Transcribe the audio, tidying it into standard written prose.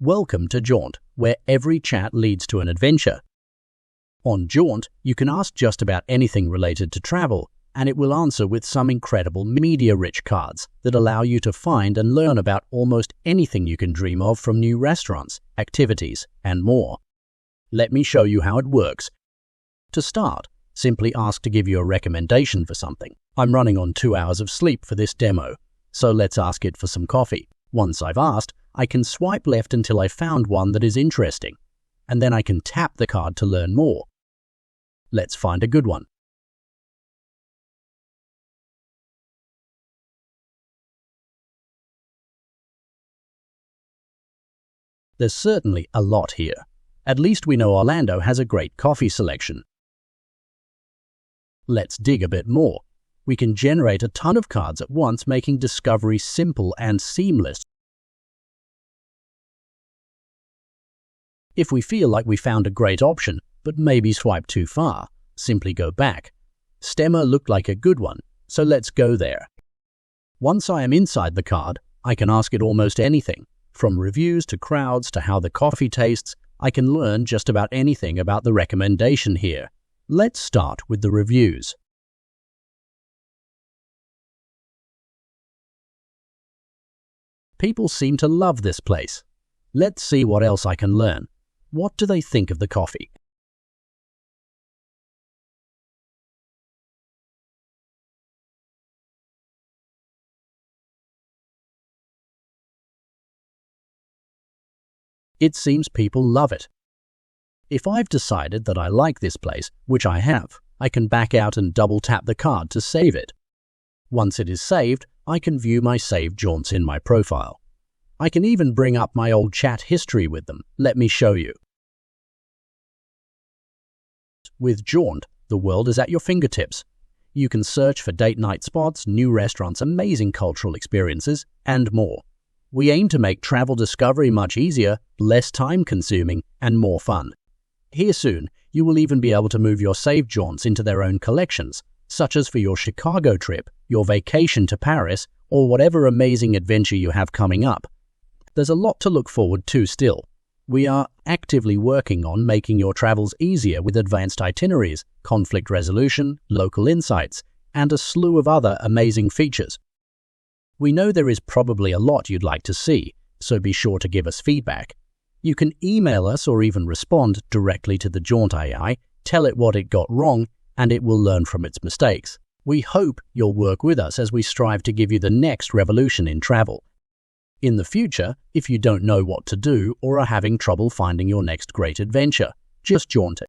Welcome to Jaunt, where every chat leads to an adventure. On Jaunt, you can ask just about anything related to travel, and it will answer with some incredible media-rich cards that allow you to find and learn about almost anything you can dream of, from new restaurants, activities, and more. Let me show you how it works. To start, simply ask to give you a recommendation for something. I'm running on 2 hours of sleep for this demo, so let's ask it for some coffee. Once I've asked, I can swipe left until I found one that is interesting, and then I can tap the card to learn more. Let's find a good one. There's certainly a lot here. At least we know Orlando has a great coffee selection. Let's dig a bit more. We can generate a ton of cards at once, making discovery simple and seamless. If we feel like we found a great option, but maybe swiped too far, simply go back. Stemmer looked like a good one, so let's go there. Once I am inside the card, I can ask it almost anything. From reviews to crowds to how the coffee tastes, I can learn just about anything about the recommendation here. Let's start with the reviews. People seem to love this place. Let's see what else I can learn. What do they think of the coffee? It seems people love it. If I've decided that I like this place, which I have, I can back out and double tap the card to save it. Once it is saved, I can view my saved jaunts in my profile. I can even bring up my old chat history with them. Let me show you. With Jaunt, the world is at your fingertips. You can search for date night spots, new restaurants, amazing cultural experiences, and more. We aim to make travel discovery much easier, less time-consuming, and more fun. Here soon, you will even be able to move your saved jaunts into their own collections, such as for your Chicago trip, your vacation to Paris, or whatever amazing adventure you have coming up. There's a lot to look forward to still. We are actively working on making your travels easier with advanced itineraries, conflict resolution, local insights, and a slew of other amazing features. We know there is probably a lot you'd like to see, so be sure to give us feedback. You can email us or even respond directly to the Jaunt AI, tell it what it got wrong, and it will learn from its mistakes. We hope you'll work with us as we strive to give you the next revolution in travel. In the future, if you don't know what to do or are having trouble finding your next great adventure, just jaunt it.